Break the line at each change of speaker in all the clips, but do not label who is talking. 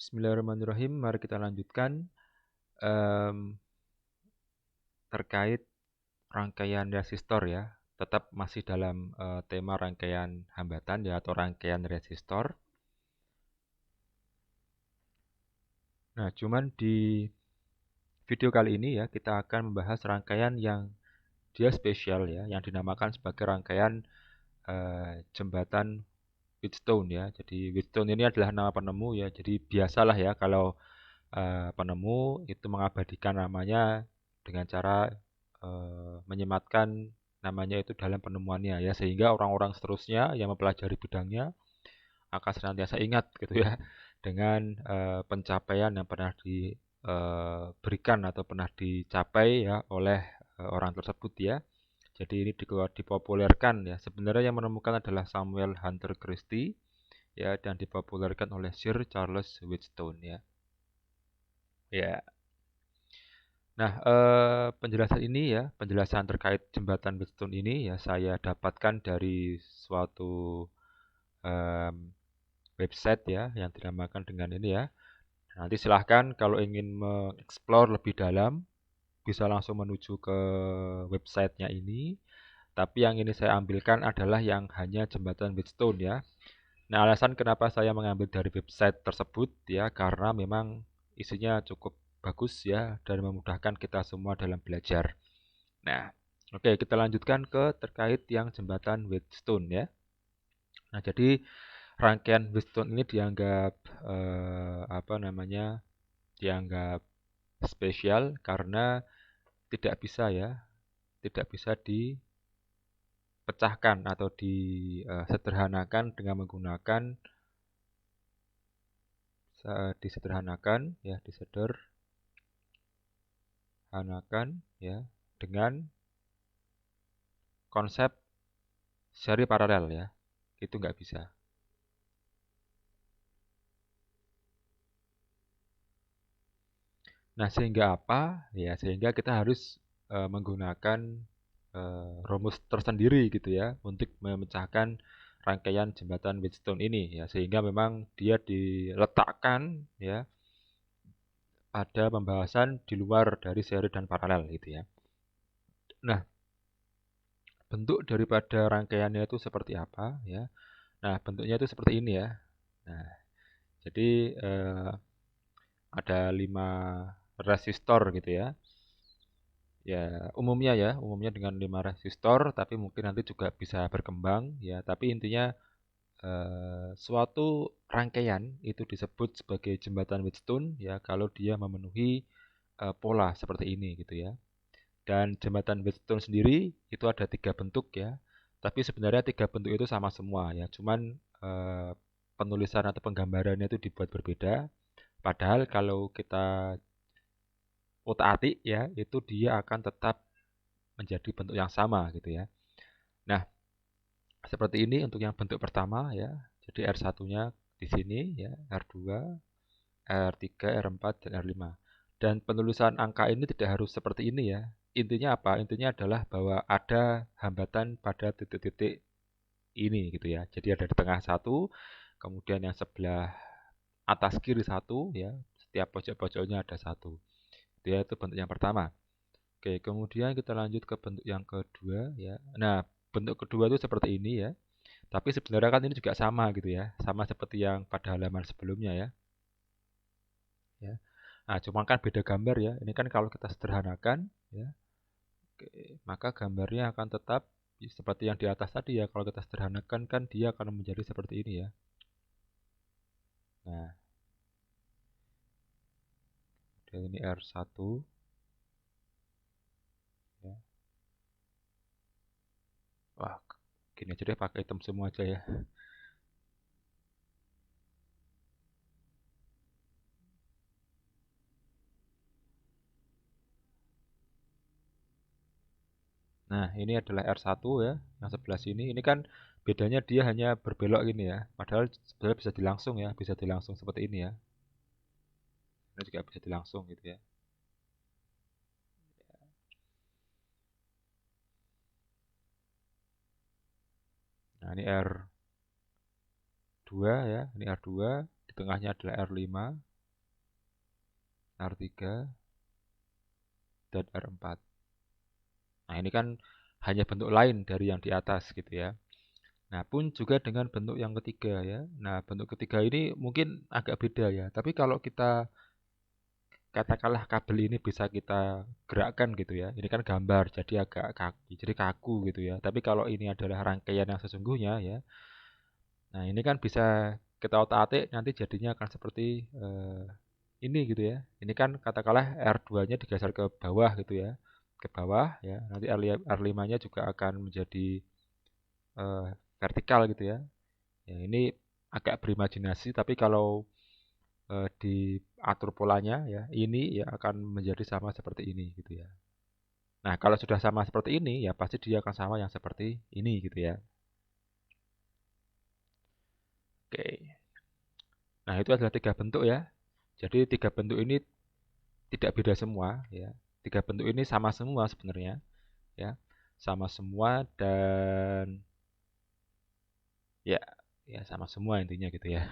Bismillahirrahmanirrahim. Mari kita lanjutkan terkait rangkaian resistor ya. Tetap masih dalam tema rangkaian hambatan ya atau rangkaian resistor. Nah, cuman di video kali ini ya kita akan membahas rangkaian yang dia spesial ya, yang dinamakan sebagai rangkaian jembatan Wheatstone ya. Jadi Wheatstone ini adalah nama penemu ya. Jadi biasalah ya kalau penemu itu mengabadikan namanya dengan cara menyematkan namanya itu dalam penemuannya ya, sehingga orang-orang seterusnya yang mempelajari bidangnya akan senantiasa ingat gitu ya dengan pencapaian yang pernah diberikan atau pernah dicapai ya oleh orang tersebut ya. Jadi ini dipopulerkan ya. Sebenarnya yang menemukan adalah Samuel Hunter Christie ya, dan dipopulerkan oleh Sir Charles Wheatstone ya. Ya. Nah, penjelasan ini ya, penjelasan terkait jembatan Wheatstone ini ya saya dapatkan dari suatu website ya yang dinamakan dengan ini ya. Nanti silahkan kalau ingin mengeksplor lebih dalam bisa langsung menuju ke websitenya ini. Tapi yang ini saya ambilkan adalah yang hanya jembatan Wheatstone ya. Nah, alasan kenapa saya mengambil dari website tersebut ya, karena memang isinya cukup bagus ya dan memudahkan kita semua dalam belajar. Nah, oke, kita lanjutkan ke terkait yang jembatan Wheatstone ya. Nah, jadi rangkaian Wheatstone ini dianggap dianggap spesial karena tidak bisa ya, tidak bisa dipecahkan atau disederhanakan dengan menggunakan disederhanakan ya dengan konsep seri paralel ya. Itu nggak bisa. Nah, sehingga apa? Ya, sehingga kita harus menggunakan rumus tersendiri gitu ya untuk memecahkan rangkaian jembatan Wheatstone ini ya, sehingga memang dia diletakkan ya pada pembahasan di luar dari seri dan paralel gitu ya. Nah, bentuk daripada rangkaiannya itu seperti apa ya? Nah, bentuknya itu seperti ini ya. Nah, jadi ada 5 resistor gitu ya. Ya, umumnya dengan 5 resistor, tapi mungkin nanti juga bisa berkembang ya. Tapi intinya suatu rangkaian itu disebut sebagai jembatan Wheatstone ya kalau dia memenuhi pola seperti ini gitu ya. Dan jembatan Wheatstone sendiri itu ada 3 bentuk ya. Tapi sebenarnya 3 bentuk itu sama semua ya. Cuman penulisan atau penggambarannya itu dibuat berbeda. Padahal kalau kita utak-atik ya, itu dia akan tetap menjadi bentuk yang sama gitu ya. Nah, seperti ini untuk yang bentuk pertama ya. Jadi R1-nya di sini ya, R2, R3, R4, dan R5. Dan penulisan angka ini tidak harus seperti ini ya. Intinya apa? Intinya adalah bahwa ada hambatan pada titik-titik ini gitu ya. Jadi ada di tengah satu, kemudian yang sebelah atas kiri satu ya. Setiap pojok-pojoknya ada satu. Dia itu bentuk yang pertama. Oke, kemudian kita lanjut ke bentuk yang kedua ya. Nah, bentuk kedua itu seperti ini ya. Tapi sebenarnya kan ini juga sama gitu ya. Sama seperti yang pada halaman sebelumnya ya. Ya. Nah, cuma kan beda gambar ya. Ini kan kalau kita sederhanakan ya. Oke, maka gambarnya akan tetap seperti yang di atas tadi ya. Kalau kita sederhanakan kan dia akan menjadi seperti ini ya. Nah, dan ini R1 ya. Wah, gini aja deh pakai hitam semua aja ya. Nah, ini adalah R1 ya, yang sebelah sini. Ini kan bedanya dia hanya berbelok ini ya. Padahal sebenarnya bisa dilangsung ya, bisa dilangsung seperti ini ya. Ini juga bisa dilangsung gitu ya. Nah, ini R2 ya, ini R2, di tengahnya adalah R5. R3, dan R4. Nah, ini kan hanya bentuk lain dari yang di atas gitu ya. Nah, pun juga dengan bentuk yang ketiga ya. Nah, bentuk ketiga ini mungkin agak beda ya. Tapi kalau kita katakanlah kabel ini bisa kita gerakkan gitu ya. Ini kan gambar, jadi agak kaku, jadi kaku gitu ya. Tapi kalau ini adalah rangkaian yang sesungguhnya ya. Nah, ini kan bisa kita otak-atik nanti jadinya akan seperti ini gitu ya. Ini kan katakanlah R2-nya digeser ke bawah gitu ya. Ke bawah ya. Nanti R5-nya juga akan menjadi eh, vertikal gitu ya. Ya, ini agak berimajinasi, tapi kalau diatur polanya ya, ini ya akan menjadi sama seperti ini gitu ya. Nah, kalau sudah sama seperti ini ya pasti dia akan sama yang seperti ini gitu ya. Oke. Nah, itu adalah tiga bentuk ya. Jadi tiga bentuk ini tidak beda semua ya. Tiga bentuk ini sama semua sebenarnya ya. Sama semua dan ya ya sama semua intinya gitu ya.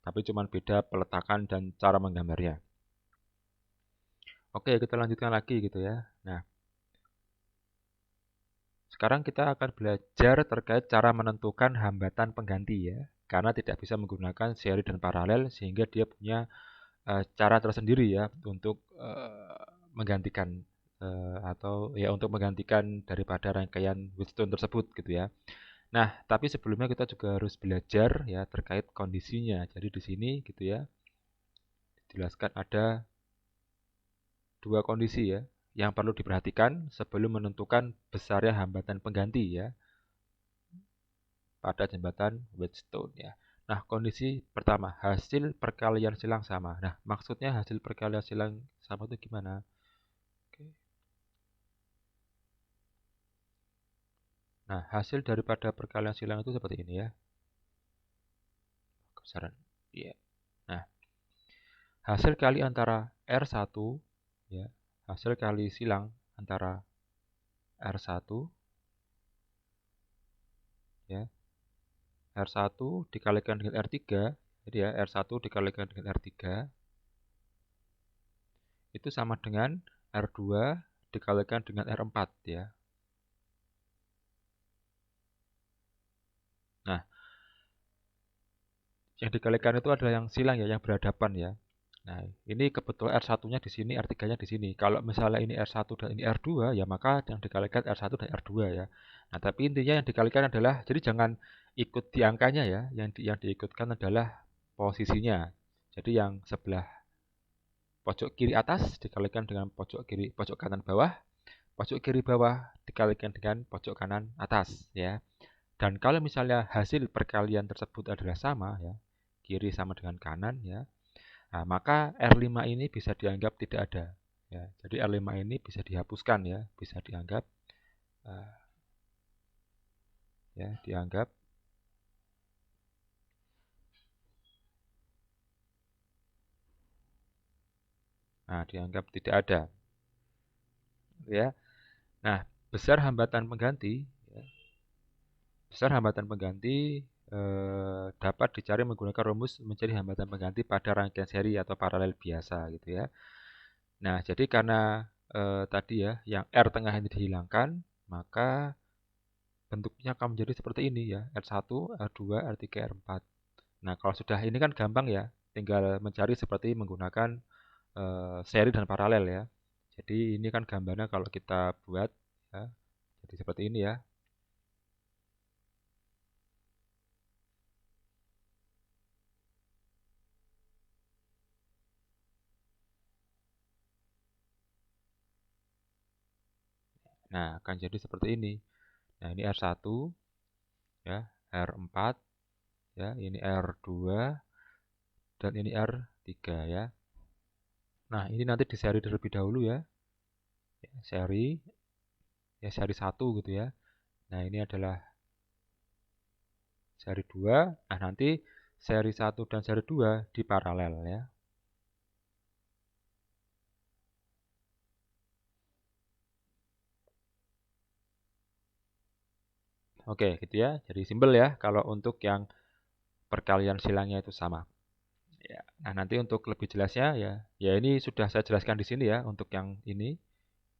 Tapi cuma beda peletakan dan cara menggambarnya. Oke, kita lanjutkan lagi gitu ya. Nah, sekarang kita akan belajar terkait cara menentukan hambatan pengganti ya. Karena tidak bisa menggunakan seri dan paralel sehingga dia punya cara tersendiri ya untuk menggantikan atau ya untuk menggantikan daripada rangkaian Wheatstone tersebut gitu ya. Nah, tapi sebelumnya kita juga harus belajar ya terkait kondisinya. Jadi di sini gitu ya, dijelaskan ada dua kondisi ya yang perlu diperhatikan sebelum menentukan besarnya hambatan pengganti ya pada jembatan Wheatstone ya. Nah, kondisi pertama, hasil perkalian silang sama. Nah, maksudnya hasil perkalian silang sama itu gimana? Oke. Nah, hasil daripada perkalian silang itu seperti ini ya. Kebesaran. Iya. Nah, hasil kali antara R1 ya, hasil kali silang antara R1 ya, R1 dikalikan dengan R3, jadi ya R1 dikalikan dengan R3 itu sama dengan R2 dikalikan dengan R4 ya. Nah, yang dikalikan itu adalah yang silang ya, yang berhadapan ya. Nah, ini kebetulan R1-nya di sini, R3-nya di sini. Kalau misalnya ini R1 dan ini R2, ya maka yang dikalikan R1 dan R2 ya. Nah, tapi intinya yang dikalikan adalah, jadi jangan ikut di angkanya ya, yang diikutkan adalah posisinya. Jadi yang sebelah pojok kiri atas dikalikan dengan pojok kanan bawah, pojok kiri bawah dikalikan dengan pojok kanan atas ya. Dan kalau misalnya hasil perkalian tersebut adalah sama ya, kiri sama dengan kanan ya, nah, maka R5 ini bisa dianggap tidak ada. Ya, jadi R5 ini bisa dihapuskan ya, bisa dianggap uh, ya dianggap dianggap tidak ada. Ya. Nah, besar hambatan pengganti, ya, besar hambatan pengganti dapat dicari menggunakan rumus mencari hambatan pengganti pada rangkaian seri atau paralel biasa gitu ya. Nah, jadi karena tadi ya, yang R tengah ini dihilangkan, maka bentuknya akan menjadi seperti ini ya, R1, R2, R3, R4. Nah, kalau sudah ini kan gampang ya, tinggal mencari seperti menggunakan seri dan paralel ya. Jadi ini kan gambarnya kalau kita buat ya, jadi seperti ini ya. Nah, akan jadi seperti ini. Nah, ini R1 ya, R4 ya, ini R2 dan ini R3 ya. Nah, ini nanti di seri terlebih dahulu ya. Seri ya seri 1 gitu ya. Nah, ini adalah seri 2. Nah, nanti seri 1 dan seri 2 di paralel ya. Oke, gitu ya. Jadi simpel ya kalau untuk yang perkalian silangnya itu sama. Ya. Nah, nanti untuk lebih jelasnya ya ini sudah saya jelaskan di sini ya untuk yang ini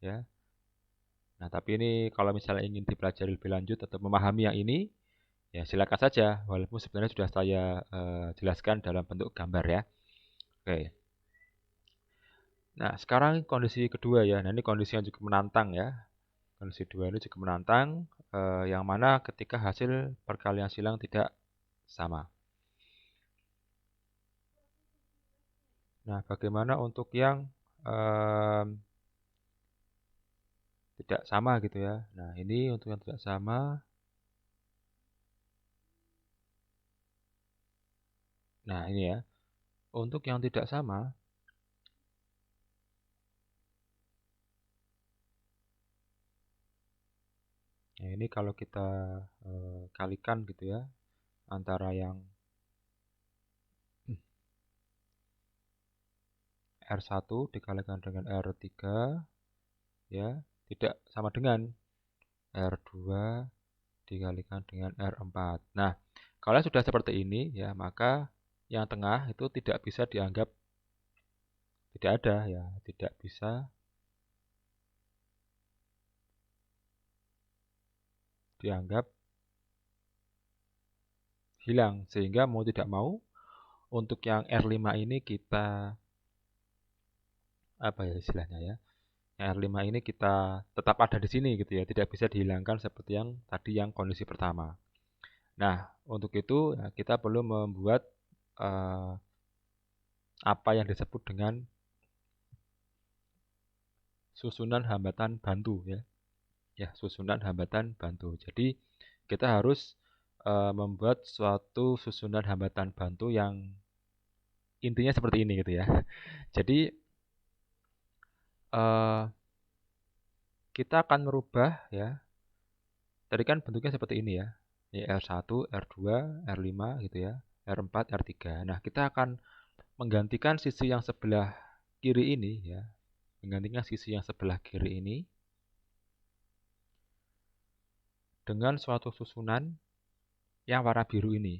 ya. Nah, tapi ini kalau misalnya ingin dipelajari lebih lanjut atau memahami yang ini, ya silakan saja walaupun sebenarnya sudah saya jelaskan dalam bentuk gambar ya. Oke. Nah, sekarang kondisi kedua ya. Nah, ini kondisi yang cukup menantang ya. Kondisi kedua ini cukup menantang, yang mana ketika hasil perkalian silang tidak sama. Nah, bagaimana untuk yang tidak sama gitu ya. Nah, ini untuk yang tidak sama. Nah, ini ya. Untuk yang tidak sama, nah ini kalau kita kalikan gitu ya, antara yang R1 dikalikan dengan R3, ya, tidak sama dengan R2 dikalikan dengan R4. Nah, kalau sudah seperti ini, ya, maka yang tengah itu tidak bisa dianggap tidak ada, ya, tidak bisa dianggap hilang. Sehingga mau tidak mau, untuk yang R5 ini kita, apa ya istilahnya ya, yang R5 ini kita tetap ada di sini gitu ya, tidak bisa dihilangkan seperti yang tadi yang kondisi pertama. Nah, untuk itu ya, kita perlu membuat apa yang disebut dengan susunan hambatan bantu ya. Ya, susunan hambatan bantu. Jadi, kita harus membuat suatu susunan hambatan bantu yang intinya seperti ini gitu ya. Jadi, kita akan merubah ya. Tadi kan bentuknya seperti ini ya. Ini R1, R2, R5 gitu ya. R4, R3. Nah, kita akan menggantikan sisi yang sebelah kiri ini ya. Menggantikan sisi yang sebelah kiri ini dengan suatu susunan yang warna biru ini.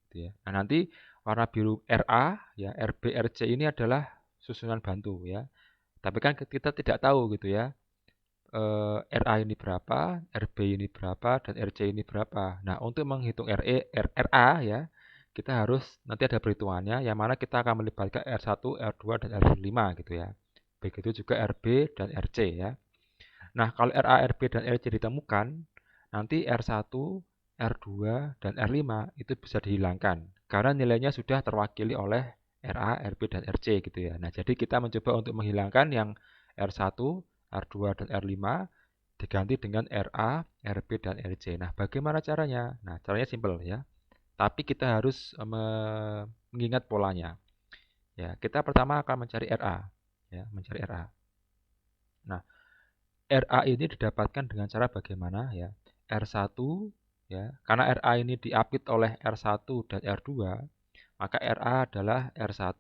Gitu ya. Nah, nanti warna biru RA, ya, RB, RC ini adalah susunan bantu ya. Tapi kan kita tidak tahu gitu ya. RA ini berapa, RB ini berapa, dan RC ini berapa. Nah, untuk menghitung RA ya, kita harus nanti ada perhitungannya yang mana kita akan melibatkan R1, R2, dan R5 gitu ya. Begitu juga RB dan RC ya. Nah, kalau RA, RB, dan RC ditemukan, nanti R1, R2, dan R5 itu bisa dihilangkan. Karena nilainya sudah terwakili oleh RA, RB, dan RC gitu ya. Nah, jadi kita mencoba untuk menghilangkan yang R1, R2, dan R5 diganti dengan RA, RB, dan RC. Nah, bagaimana caranya? Nah, caranya simpel ya. Tapi kita harus mengingat polanya. Ya, kita pertama akan mencari RA, ya, mencari RA. Nah, RA ini didapatkan dengan cara bagaimana ya? R1 ya, karena RA ini diapit oleh R1 dan R2, maka RA adalah R1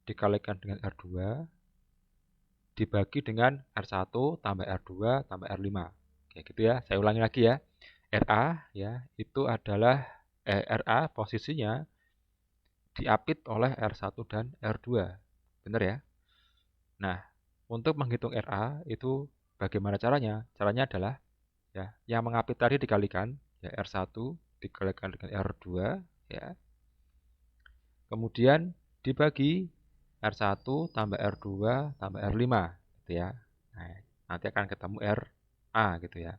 dikalikan dengan R2 dibagi dengan R1 tambah R2 tambah R5. Kayak gitu ya. Saya ulangi lagi ya. RA ya, itu adalah RA posisinya diapit oleh R1 dan R2. Benar ya? Nah, untuk menghitung RA itu bagaimana caranya? Caranya adalah ya, yang mengapit tadi dikalikan ya R1 dikalikan dengan R2 ya. Kemudian dibagi R1 tambah R2 tambah R5 gitu ya. Nah, nanti akan ketemu RA gitu ya.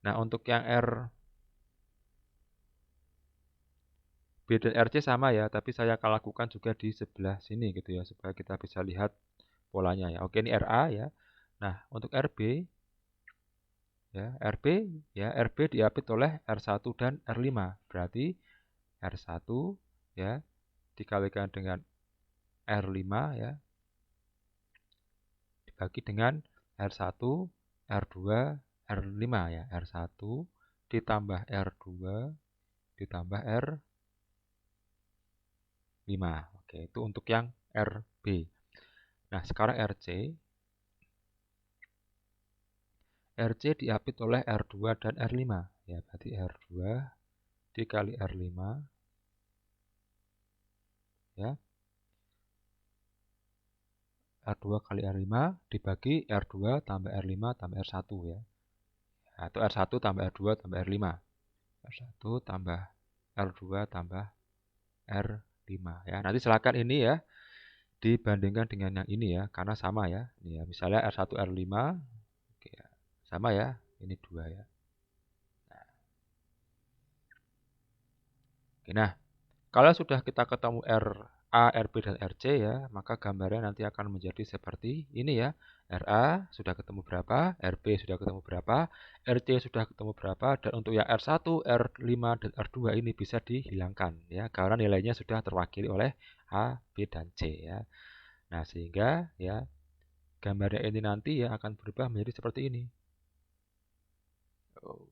Nah, untuk yang R B dan RC sama ya, tapi saya akan lakukan juga di sebelah sini gitu ya supaya kita bisa lihat polanya ya. Oke, ini RA ya. Nah, untuk RB ya, RB diapit oleh R1 dan R5. Berarti R1 ya dikalikan dengan R5 ya dibagi dengan R1, R2, R5 ya. R1 ditambah R2 ditambah R5. Oke, itu untuk yang RB. Nah, sekarang RC. RC diapit oleh R2 dan R5. Ya, berarti R2 dikali R5 ya. R2 kali R5 dibagi R2 tambah R5 tambah R1 ya. Atau R1 tambah R2 tambah R5. R1 tambah R2 tambah R5 ya. Nanti silakan ini ya dibandingkan dengan yang ini ya, karena sama ya. Ini ya, misalnya R1 R5 oke ya. Sama ya, ini 2 ya. Oke, nah, kalau sudah kita ketemu RA, RB, dan RC ya, maka gambarnya nanti akan menjadi seperti ini ya. RA sudah ketemu berapa, RB sudah ketemu berapa, RC sudah ketemu berapa, dan untuk yang R1, R5, dan R2 ini bisa dihilangkan ya, karena nilainya sudah terwakili oleh A, B, dan C ya. Nah, sehingga ya gambarnya ini nanti ya akan berubah menjadi seperti ini. Oh,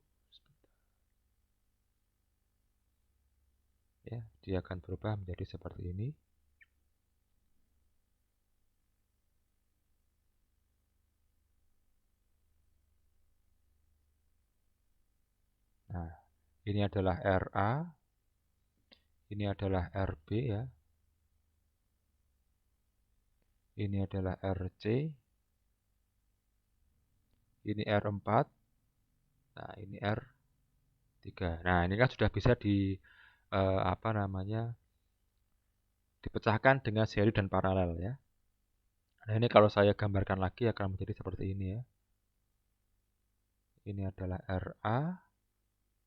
ya, dia akan berubah menjadi seperti ini. Nah, ini adalah RA, ini adalah RB ya. Ini adalah RC. Ini R4. Nah, ini R3. Nah, ini kan sudah bisa dipecahkan dengan seri dan paralel ya. Nah, ini kalau saya gambarkan lagi akan menjadi seperti ini ya. Ini adalah RA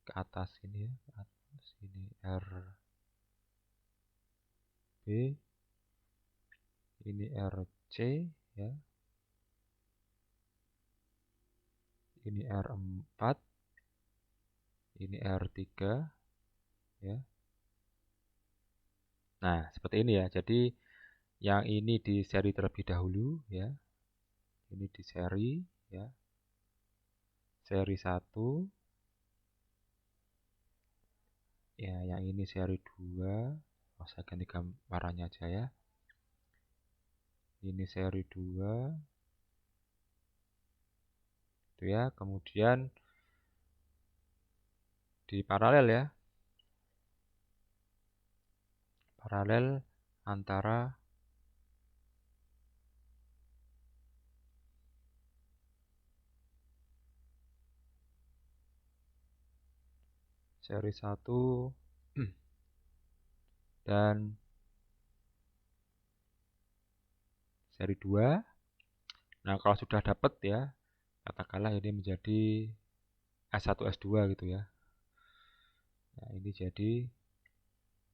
ke atas ini ya, ke atas ini RB, ini RC ya. Ini R4, ini R3 ya. Nah, seperti ini ya. Jadi yang ini di seri terlebih dahulu ya. Ini di seri ya. Seri 1. Ya, yang ini seri 2. Oh, saya ganti warnanya aja ya. Ini seri 2. Itu ya. Kemudian di paralel ya. Paralel antara seri 1 dan seri 2. Nah, kalau sudah dapat ya, katakanlah ini menjadi S1 S2 gitu ya. Nah, ini jadi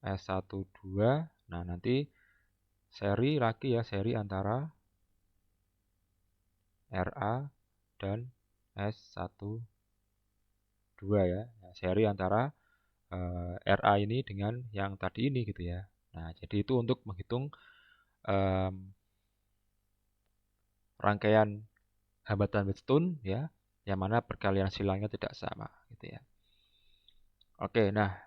S1 2. Nah, nanti seri lagi ya, seri antara RA dan S1 2 ya. Nah, seri antara RA ini dengan yang tadi ini gitu ya. Nah, jadi itu untuk menghitung rangkaian hambatan Wheatstone ya, yang mana perkalian silangnya tidak sama gitu ya. Oke, nah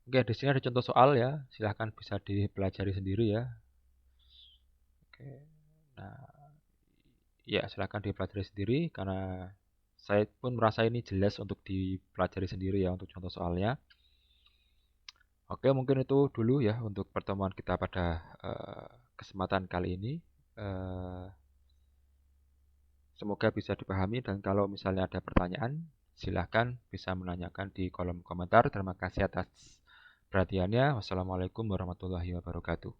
oke, di sini ada contoh soal ya, silahkan bisa dipelajari sendiri ya. Oke, nah ya silahkan dipelajari sendiri karena saya pun merasa ini jelas untuk dipelajari sendiri ya untuk contoh soalnya. Oke, mungkin itu dulu ya untuk pertemuan kita pada kesempatan kali ini. Semoga bisa dipahami dan kalau misalnya ada pertanyaan, silahkan bisa menanyakan di kolom komentar. Terima kasih atas perhatiannya. Wassalamualaikum warahmatullahi wabarakatuh.